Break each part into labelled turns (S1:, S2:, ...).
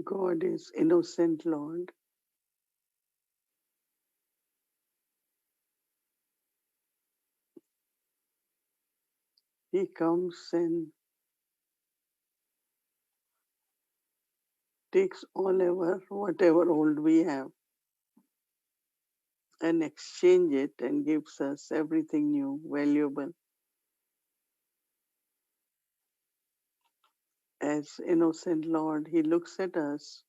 S1: God is innocent Lord. He comes and takes all our whatever old we have and exchange it and gives us everything new, valuable. As innocent Lord, He looks at us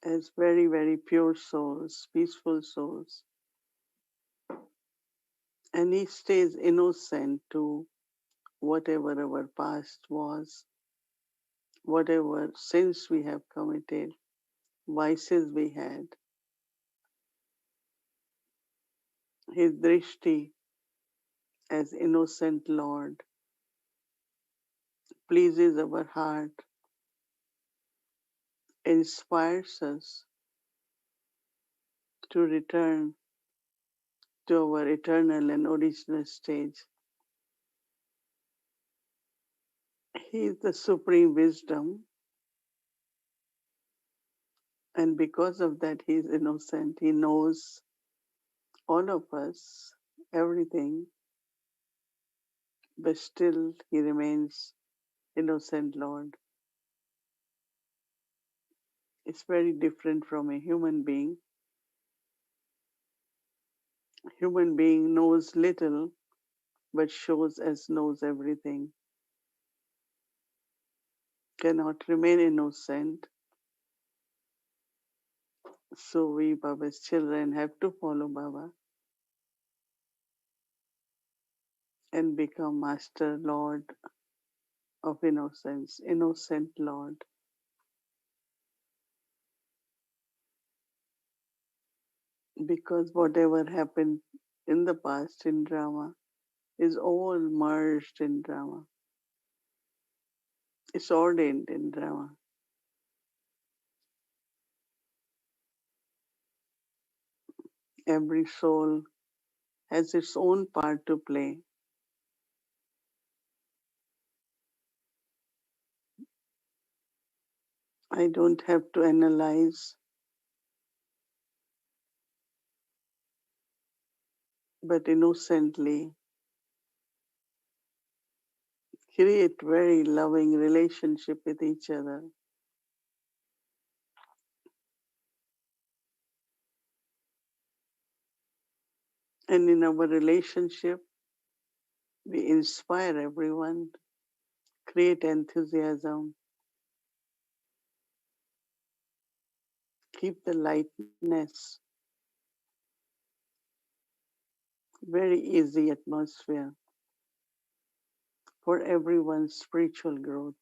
S1: as very, very pure souls, peaceful souls. And He stays innocent to whatever our past was, whatever sins we have committed, vices we had. His drishti as innocent Lord pleases our heart, inspires us to return to our eternal and original stage. He is the supreme wisdom, and because of that, He is innocent. He knows all of us, everything, but still He remains innocent Lord. It's very different from a human being. Human being knows little, but shows as knows everything. Cannot remain innocent. So we, Baba's children, have to follow Baba and become Master Lord of innocence, innocent Lord. Because whatever happened in the past in drama is all merged in drama. It's ordained in drama. Every soul has its own part to play. I don't have to analyze, but innocently create very loving relationship with each other. And in our relationship, we inspire everyone, create enthusiasm, keep the lightness, very easy atmosphere for everyone's spiritual growth.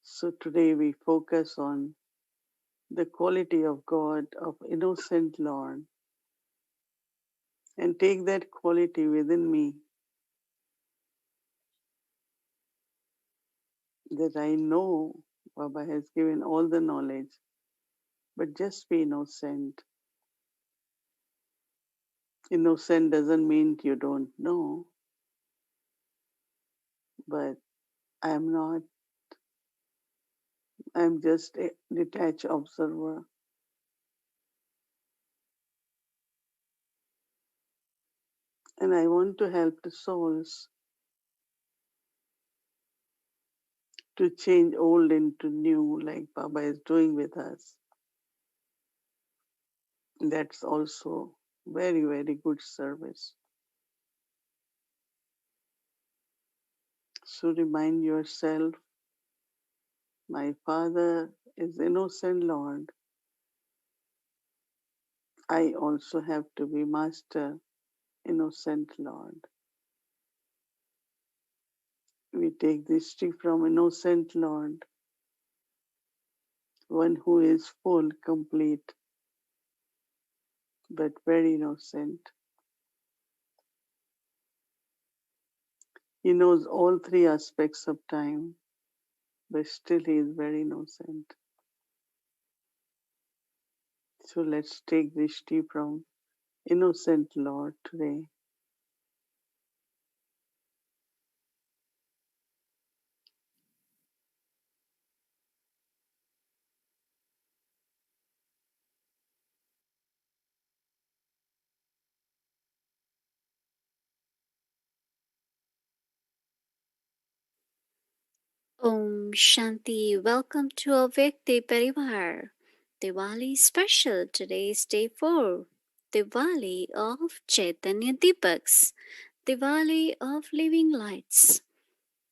S1: So today we focus on the quality of God, of innocent Lord, and take that quality within me that I know Baba has given all the knowledge, but just be innocent. Innocent doesn't mean you don't know, but I'm not, I'm just a detached observer. And I want to help the souls to change old into new, like Baba is doing with us. That's also very, very good service. So remind yourself, my Father is innocent Lord. I also have to be Master, innocent Lord. We take this tea from innocent Lord, one who is full, complete, but very innocent. He knows all three aspects of time, but still he is very innocent. So let's take this tea from innocent Lord today.
S2: Shanti. Welcome to Avyakti Parivar. Diwali special. Today is day 4. Diwali of Chaitanya Deepak's. Diwali of Living Lights.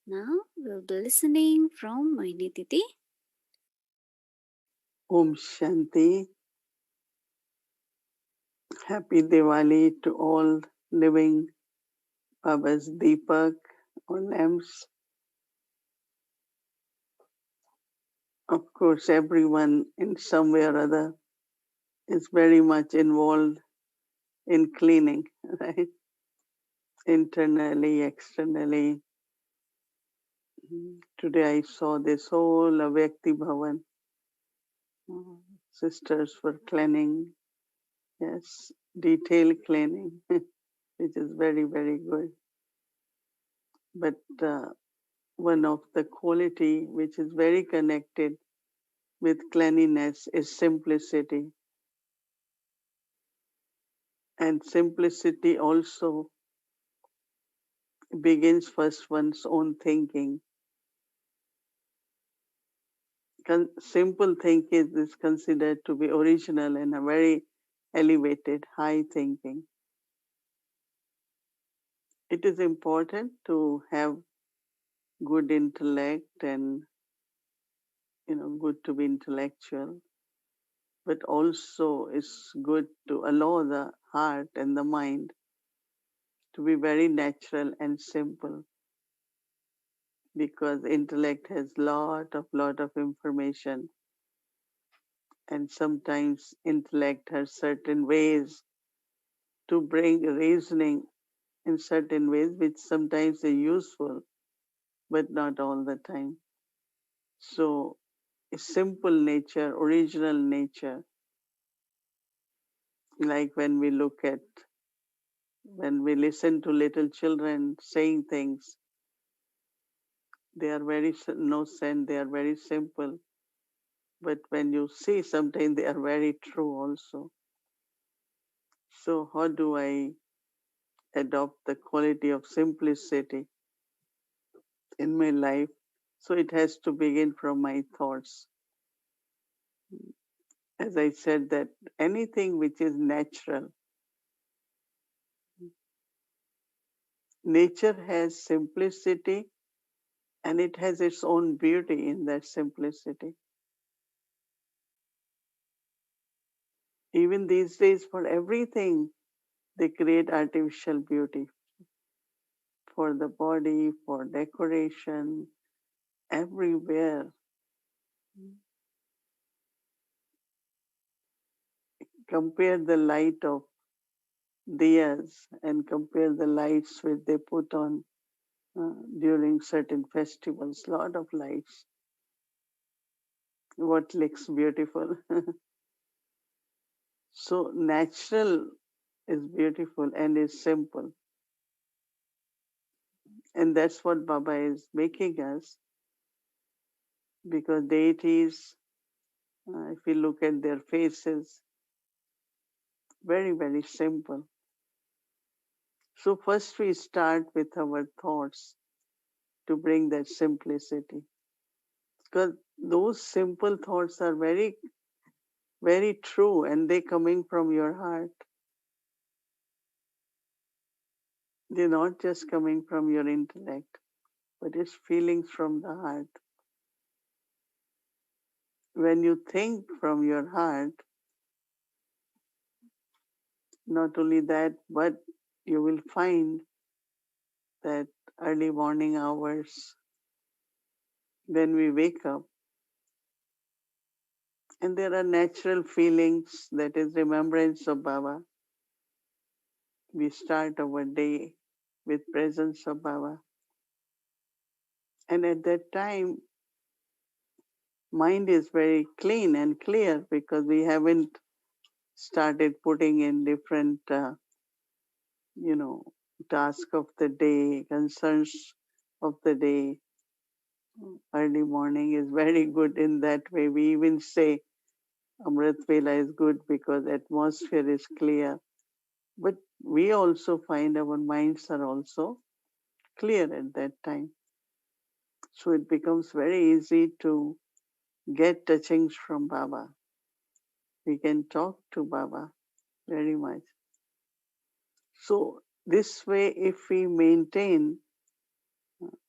S2: Now we'll be listening from Mohini Didi.
S1: Om Shanti. Happy Diwali to all living Baba's Deepak or lamps. Of course, everyone in some way or other is very much involved in cleaning, right? Internally, externally. Today I saw this whole Avyakti Bhavan. Sisters were cleaning, yes, detailed cleaning, which is very, very good. But one of the quality which is very connected with cleanliness is simplicity. And simplicity also begins first one's own thinking. Simple thinking is considered to be original and a very elevated, high thinking. It is important to have good intellect and good to be intellectual, but also it's good to allow the heart and the mind to be very natural and simple, because intellect has lot of information, and sometimes intellect has certain ways to bring reasoning in certain ways which sometimes are useful but not all the time. So a simple nature, original nature, like when we listen to little children saying things, they are very innocent, they are very simple, but when you see, sometimes they are very true also. So how do I adopt the quality of simplicity in my life? So it has to begin from my thoughts. As I said, that anything which is natural, nature has simplicity and it has its own beauty in that simplicity. Even these days, for everything, they create artificial beauty for the body, for decoration, everywhere. Compare the light of diyas and compare the lights which they put on during certain festivals. Lot of lights. What looks beautiful. So natural is beautiful and is simple. And that's what Baba is making us, because deities, if we look at their faces, very, very simple. So first we start with our thoughts to bring that simplicity. Because those simple thoughts are very, very true and they coming from your heart. They're not just coming from your intellect, but it's feelings from the heart. When you think from your heart, not only that, but you will find that early morning hours when we wake up, and there are natural feelings, that is remembrance of Baba. We start our day with presence of Baba. And at that time, mind is very clean and clear because we haven't started putting in different, you know, tasks of the day, concerns of the day. Early morning is very good in that way. We even say Amrit Vela is good because atmosphere is clear. But we also find our minds are also clear at that time. So it becomes very easy to get touchings from Baba. We can talk to Baba very much. So this way, if we maintain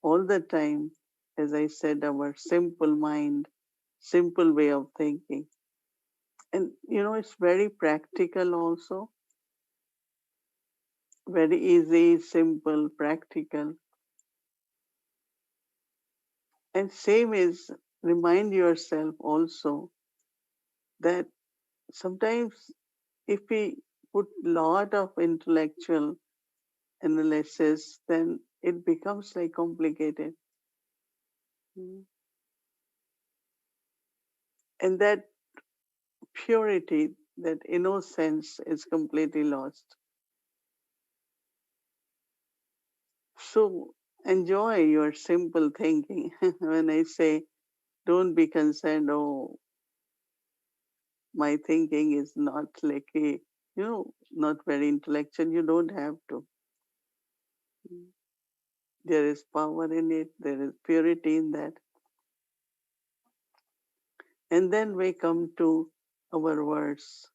S1: all the time, as I said, our simple mind, simple way of thinking, and it's very practical also, very easy, simple, practical. And same is, remind yourself also that sometimes if we put lot of intellectual analysis, then it becomes like complicated. Mm. And that purity, that innocence is completely lost. So enjoy your simple thinking. When I say don't be concerned, oh, my thinking is not like not very intellectual, you don't have to. Mm. There is power in it, there is purity in that. And then we come to our words,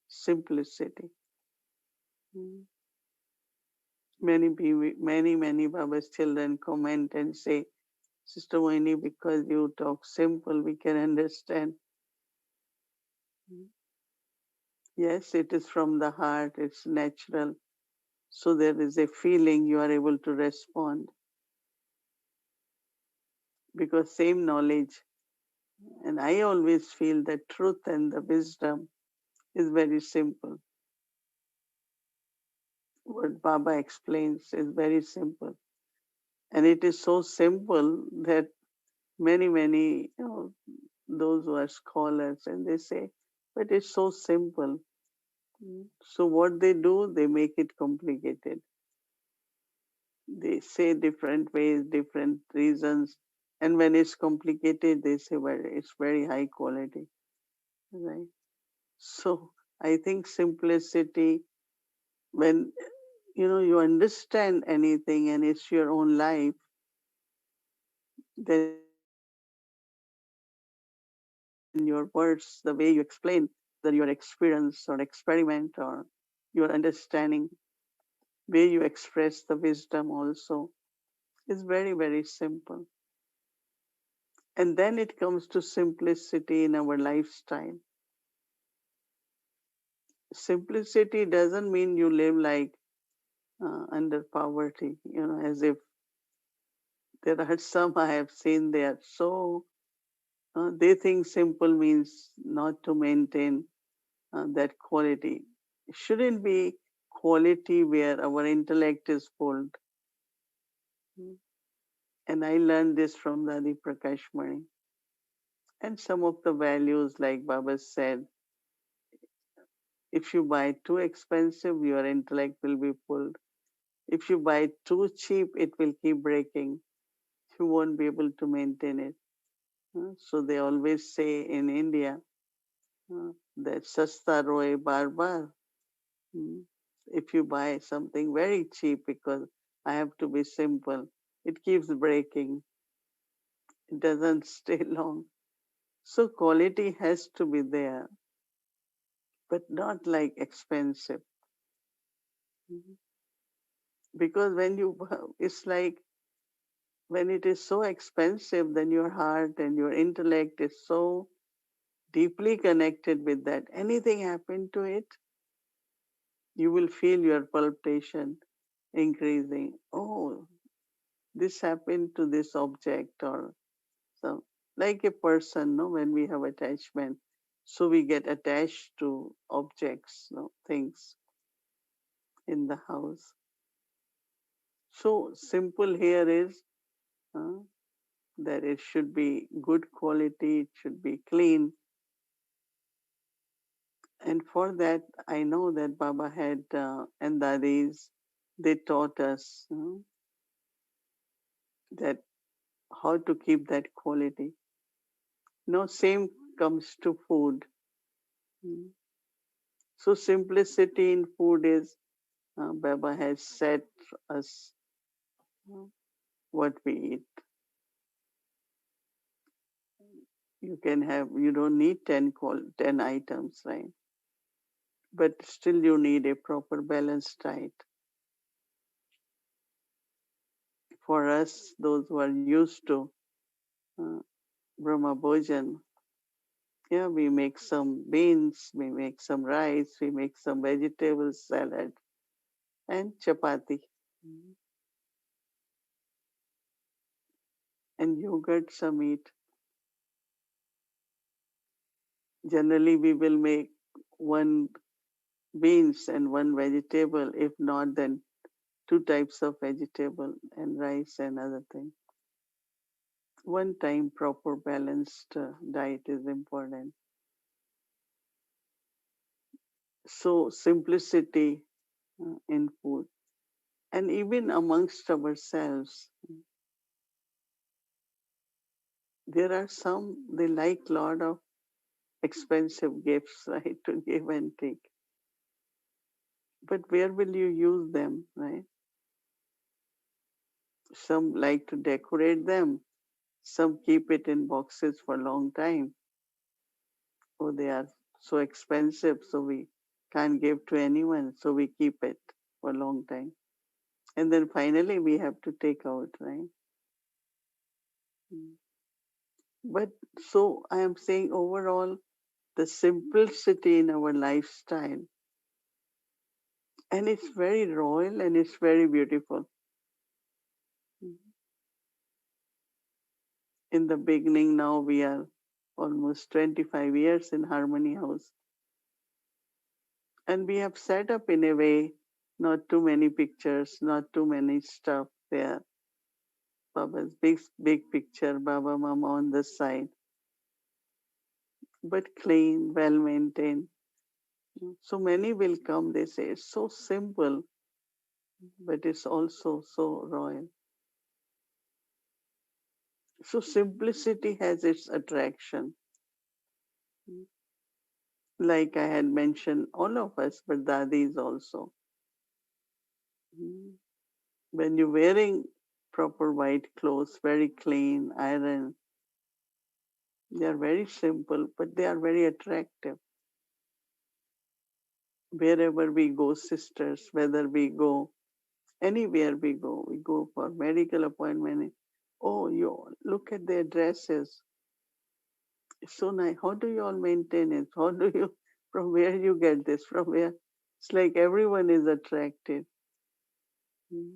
S1: simplicity. Mm. Many Baba's children comment and say, Sister Mohini, because you talk simple, we can understand. Mm. Yes, it is from the heart, it's natural. So there is a feeling you are able to respond because same knowledge. And I always feel that truth and the wisdom is very simple. What Baba explains is very simple. And it is so simple that many, those who are scholars and they say, but it's so simple. Mm. So what they do, they make it complicated. They say different ways, different reasons. And when it's complicated, they say, well, it's very high quality. Right? So I think simplicity, when you understand anything and it's your own life, then your words, the way you explain, whether your experience or experiment or your understanding, way you express the wisdom also is very, very simple. And then it comes to simplicity in our lifestyle. Simplicity doesn't mean you live like under poverty, as if there are some I have seen they are so, they think simple means not to maintain that quality. It shouldn't be quality where our intellect is pulled. Mm. And I learned this from Dadi Prakashmani. And some of the values, like Baba said, if you buy too expensive, your intellect will be pulled. If you buy too cheap, it will keep breaking. You won't be able to maintain it. So they always say in India that sasta roe bar bar. Mm. If you buy something very cheap because I have to be simple, it keeps breaking. It doesn't stay long. So quality has to be there, but not like expensive. Mhm. Because it's like when it is so expensive, then your heart and your intellect is so deeply connected with that. Anything happen to it, you will feel your palpitation increasing. Oh, this happened to this object or some, like a person, no, when we have attachment. So we get attached to objects, no, things in the house. So simple here is uh, that it should be good quality, it should be clean. And for that, I know that Baba had and Dadis, they taught us that how to keep that quality. Same comes to food. Mm. So simplicity in food is Baba has set us what we eat. You don't need 10 items, right? But still you need a proper balanced diet. For us, those who are used to uh, Brahma Bhojan, yeah, we make some beans, we make some rice, we make some vegetable salad and chapati and yogurt, some meat. Generally, we will make one beans and one vegetable. If not, then two types of vegetable and rice and other thing. One time proper balanced diet is important. So simplicity in food and even amongst ourselves, there are some they like lot of expensive gifts, right, to give and take. But where will you use them, right? Some like to decorate them. Some keep it in boxes for a long time. Oh, they are so expensive, so we can't give to anyone, so we keep it for a long time. And then finally we have to take out, right? Mm. But so I am saying overall, the simplicity in our lifestyle, and it's very royal and it's very beautiful. Mm. In the beginning, now we are almost 25 years in Harmony House. And we have set up in a way, not too many pictures, not too many stuff there. Baba's big picture, Baba Mama on the side, but clean, well maintained. So many will come, they say, it's so simple, but it's also so royal. So simplicity has its attraction. Like I had mentioned, all of us, but dadis also. When you're wearing proper white clothes, very clean, iron, they are very simple, but they are very attractive. Wherever we go, sisters, whether we go, anywhere we go for medical appointment. Oh, you look at their dresses. It's so nice. How do you all maintain it? How do you, from where you get this? From where? It's like everyone is attracted. Mm.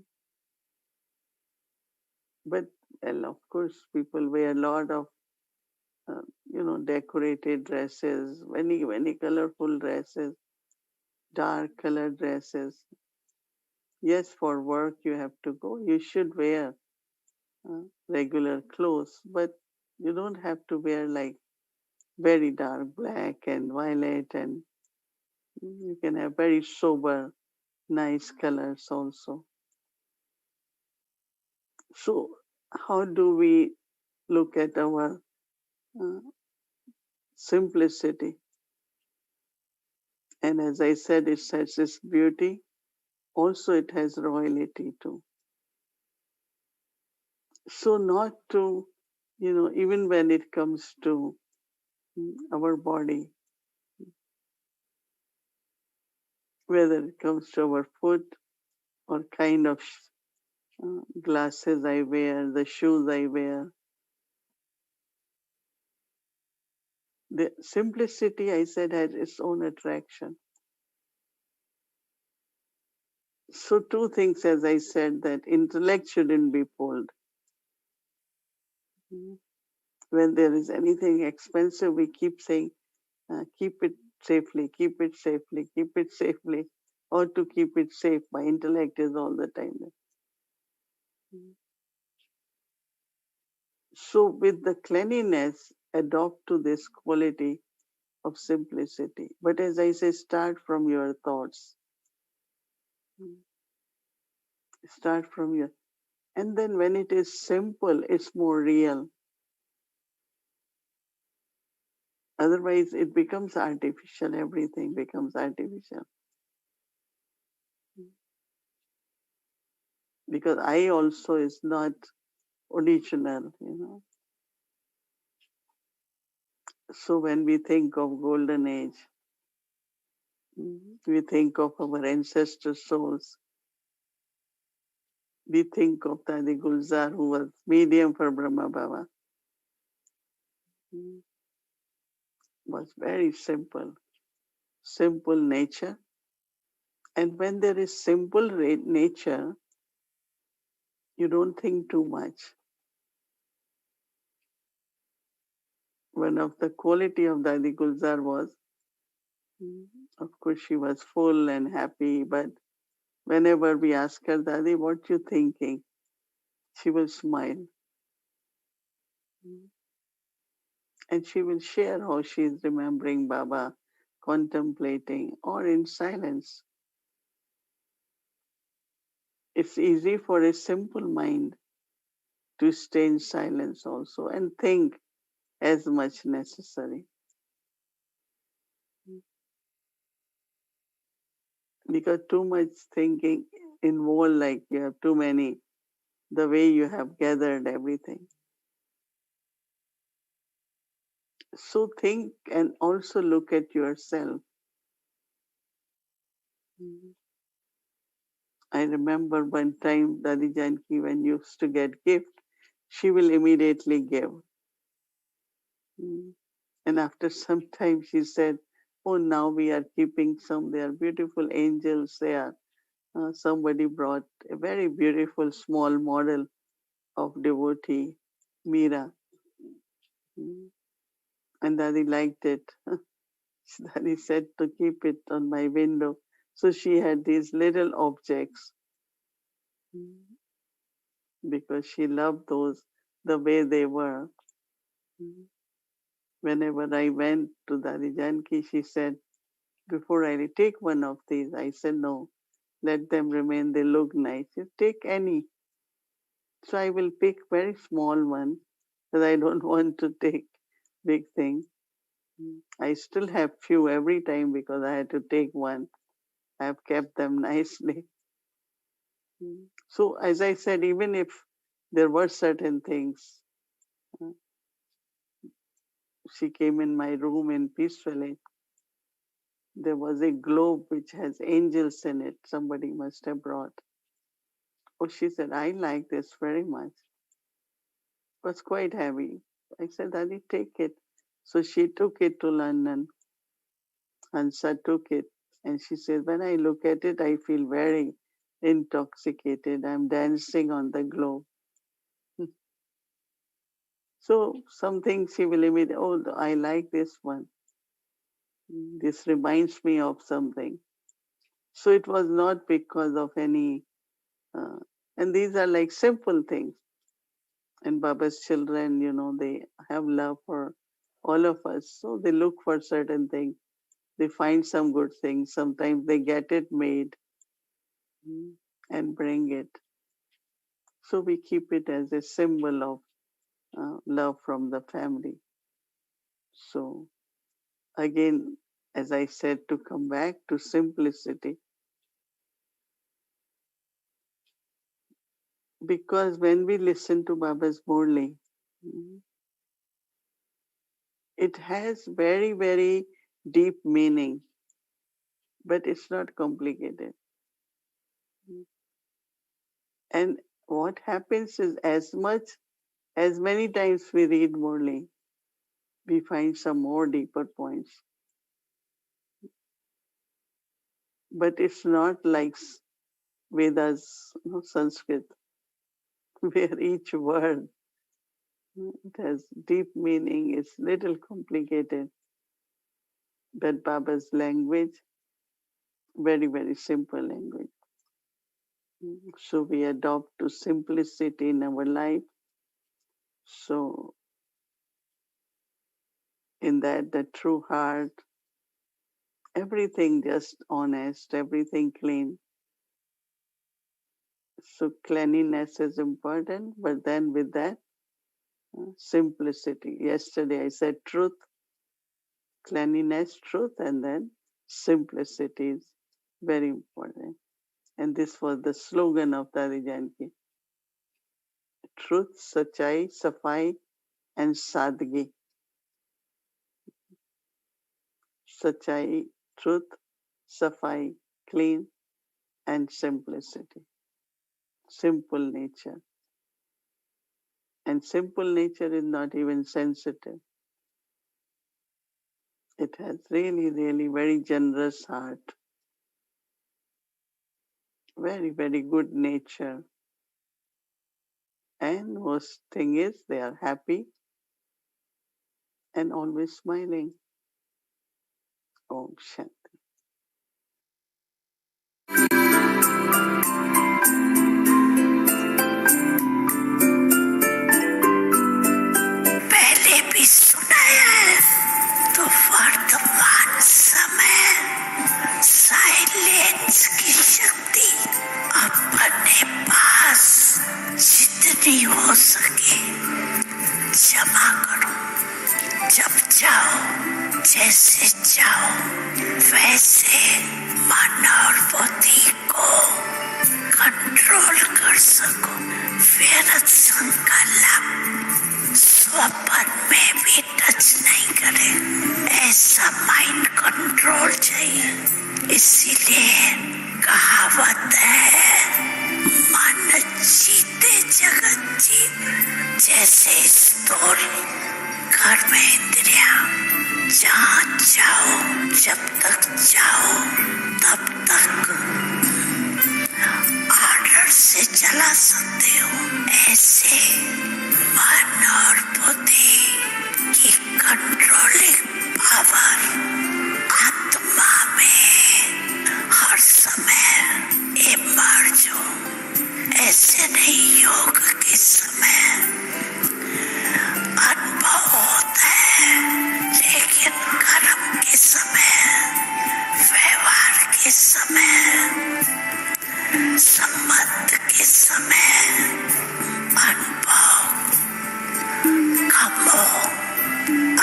S1: But, well, of course, people wear a lot of, decorated dresses, many colorful dresses, dark colored dresses. Yes, for work you have to go. You should wear regular clothes, but you don't have to wear like very dark black and violet, and you can have very sober, nice colors also. So, how do we look at our uh, simplicity? And as I said, it has its beauty. Also, it has royalty too. So, not to, even when it comes to our body, whether it comes to our food or kind of glasses I wear, the shoes I wear, the simplicity, I said, has its own attraction. So, two things, as I said, that intellect shouldn't be pulled. Mm. When there is anything expensive, we keep saying, keep it safely, keep it safely, keep it safely, or to keep it safe. My intellect is all the time there. Mm. So, with the cleanliness, adopt to this quality of simplicity. But as I say, start from your thoughts. Mm. Start from your, and then when it is simple, it's more real. Otherwise, it becomes artificial. Everything becomes artificial. Because I also is not original. So when we think of golden age, we think of our ancestor souls. We think of Dadi Gulzar, who was medium for Brahma Baba. Was very simple, simple nature. And when there is simple nature, you don't think too much. One of the quality of Dadi Gulzar was, of course, she was full and happy, but whenever we ask her, Dadi, what you thinking? She will smile. And she will share how she is remembering Baba, contemplating, or in silence. It's easy for a simple mind to stay in silence also and think as much necessary. Because too much thinking involved, like you have too many, the way you have gathered everything. So think and also look at yourself. I remember one time Dadi Janki, when used to get gift, she will immediately give. And after some time she said, oh, now we are keeping some, they are beautiful angels, they are. Somebody brought a very beautiful small model of devotee, Meera. And Dadi liked it. Dadi said to keep it on my window. So she had these little objects because she loved those the way they were. Whenever I went to Dadi Janki, she said, before I take one of these, I said, no, let them remain, they look nice. You take any. So I will pick very small one because I don't want to take big thing. I still have few every time because I had to take one. I have kept them nicely. So as I said, even if there were certain things, uh, she came in my room in peacefully. There was a globe which has angels in it. Somebody must have brought. Oh, she said, I like this very much. It was quite heavy. I said, Daddy, take it. So she took it to London. Hansa took it. And she said, when I look at it, I feel very intoxicated. I'm dancing on the globe. So something she will immediately, oh, I like this one. This reminds me of something. So it was not because of any, and these are like simple things. And Baba's children, they have love for all of us. So they look for certain things. They find some good things. Sometimes they get it made and bring it. So we keep it as a symbol of love from the family. So again, as I said, to come back to simplicity. Because when we listen to Baba's Murli, it has very, very deep meaning, but it's not complicated. And what happens is as many times we read Murli, we find some more deeper points. But it's not like Vedas, Sanskrit, where each word it has deep meaning. It's little complicated. But Baba's language, very, very simple language. So we adopt to simplicity in our life. So in that, the true heart, everything just honest, everything clean. So cleanliness is important, but then with that, simplicity. Yesterday I said truth, cleanliness, truth, and then simplicity is very important. And this was the slogan of Dadi Janki. Truth, sachai, safai, and sadgi. सच्चाई, truth, safai, clean, and simplicity. Simple nature. And simple nature is not even sensitive. It has really, really very generous heart. Very, very good nature. And most thing is they are happy and always smiling. Om Shanti.
S2: पहले भी सुनाया है तो वर्तमान समय silence की शक्ति अपने पास जितनी हो सके जमा करो। जब जाओ, जैसे जाओ वैसे मन और बुद्धि को कंट्रोल कर सको। व्यर्थ संकल्प स्वप्न में भी टच नहीं करे, ऐसा माइंड कंट्रोल चाहिए। इसीलिए कहावत है, मन जीते जगत जीत। जैसे स्थूल घर में इंद्रिया, जहाँ जाओ जब तक जाओ तब तक ऑर्डर से चला सकते हो। ऐसे मन और बुद्धि की कंट्रोलिंग पावर आत्मा में हर समय इमर्ज हो। ऐसे नहीं योग के समय अनुभव होता है, लेकिन कर्म के समय, व्यवहार के समय, संबंध के समय अनुभव कम हो।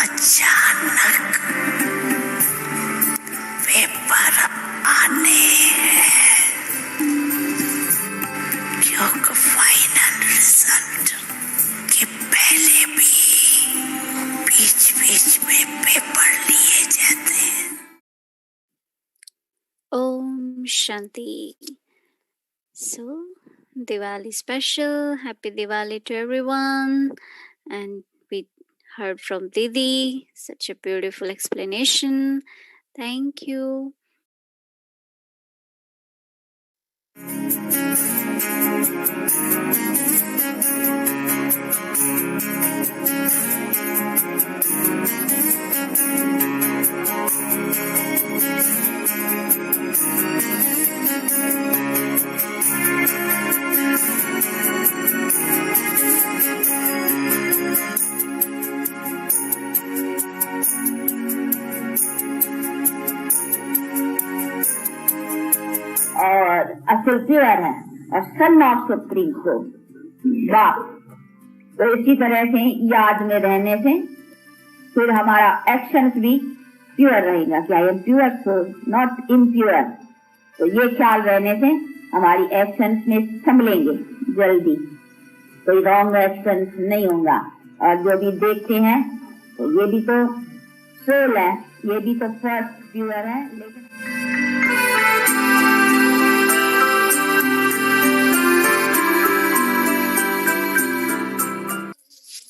S2: अचानक पेपर आने हैं, क्योंकि फाइनल रिजल्ट के पहले भी बीच बीच में पेपर लिए जाते हैं। Om Shanti. So, Diwali special. Happy Diwali to everyone. And we heard from Didi. Such a beautiful explanation. Thank you.
S3: और असल प्योर है और सन ऑफ सुप्रीम को बाप। तो इसी तरह से याद में रहने से फिर हमारा एक्शंस भी प्योर रहेगा कि I am pure soul, not impure. तो ये ख्याल रहने से हमारी एक्शंस में संभलेंगे जल्दी, कोई रॉन्ग एक्शंस नहीं होगा। और जो भी देखते हैं तो ये भी तो सोल है, ये भी तो फर्स्ट प्योर है। लेकिन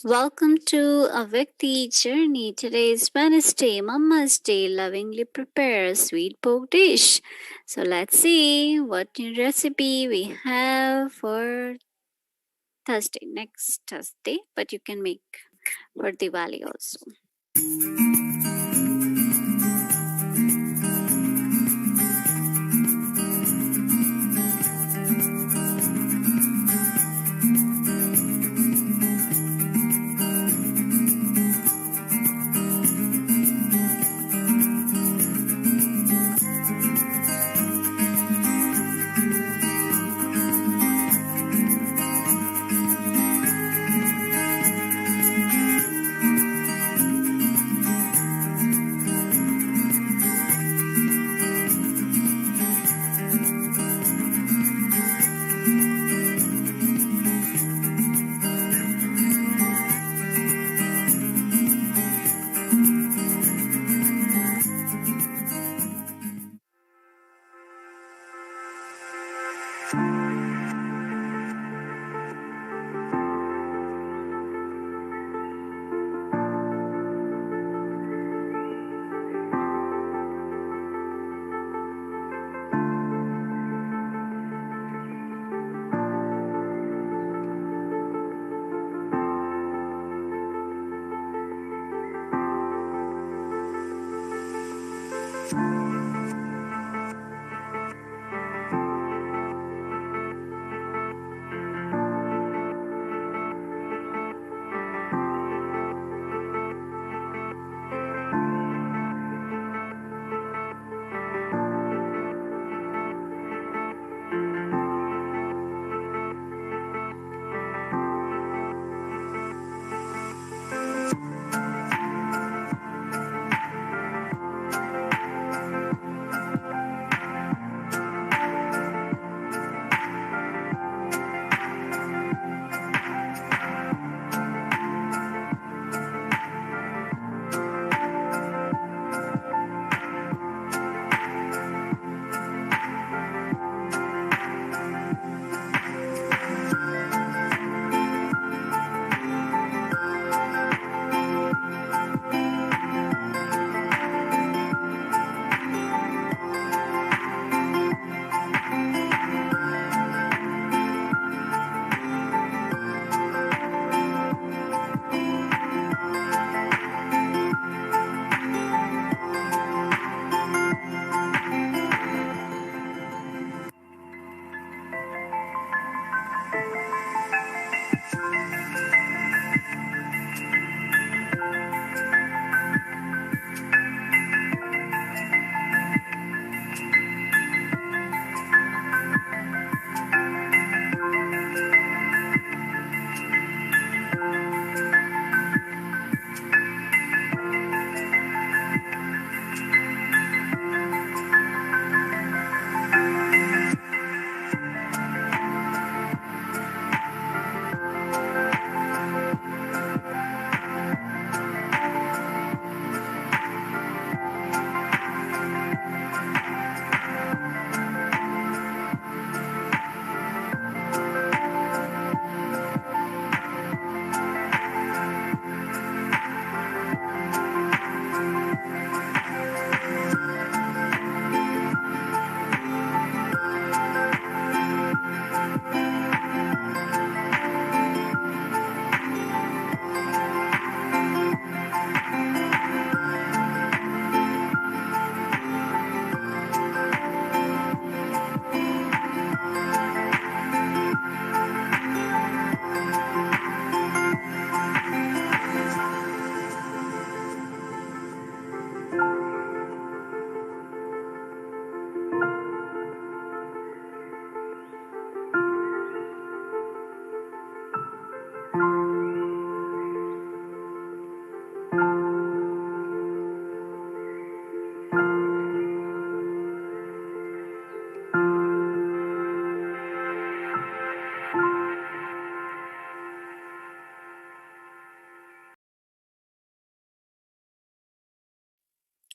S2: Welcome to Avyakti journey. Today is Wednesday. Mama's Day lovingly prepares sweet pork dish. So let's see what new recipe we have for Thursday, next Thursday. But you can make for Diwali also.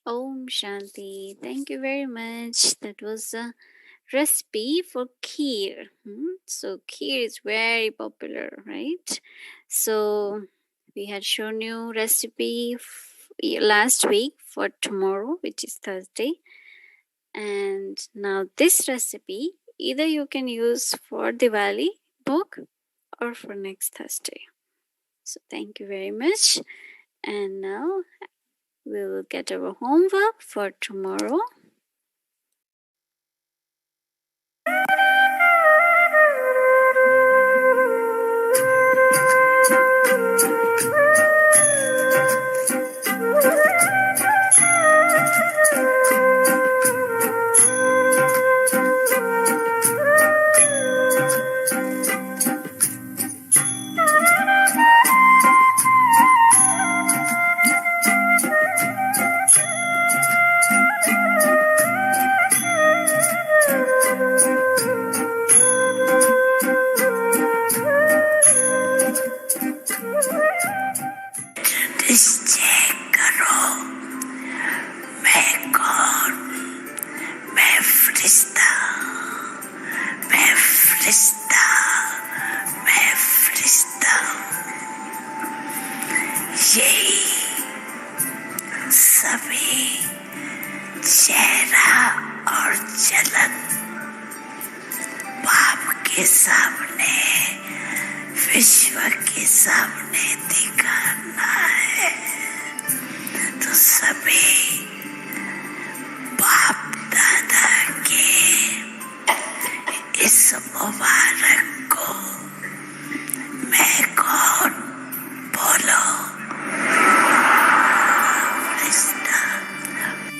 S2: Om Shanti. Thank you very much. That was a recipe for kheer. So kheer is very popular, right? So we had shown you recipe last week for tomorrow, which is Thursday. And now this recipe, either you can use for Diwali book or for next Thursday. So thank you very much. And now we will get our homework for tomorrow.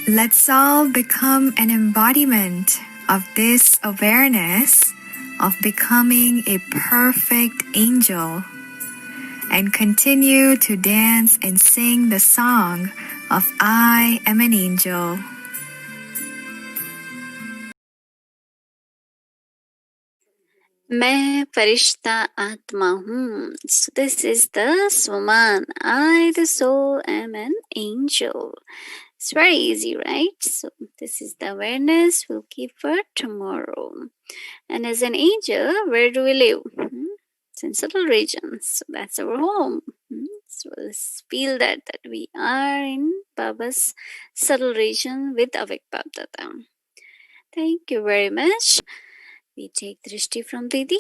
S4: Let's all become an embodiment of this awareness of becoming a perfect angel and continue to dance and sing the song of I am an angel.
S2: मैं फरिश्ता आत्मा हूँ. So this is the Swaman. I, the soul, am an angel. It's very easy, right? So this is the awareness we'll keep for tomorrow. And as an angel, where do we live? It's in subtle regions. So that's our home. So let's feel that we are in Baba's subtle region with Avik Babdata. Thank you very much. We take Drishti from Didi.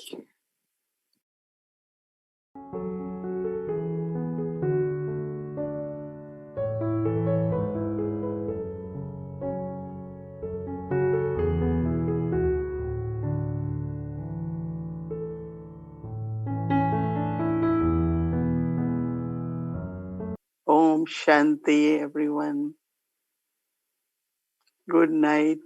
S1: Om Shanti, everyone. Good night.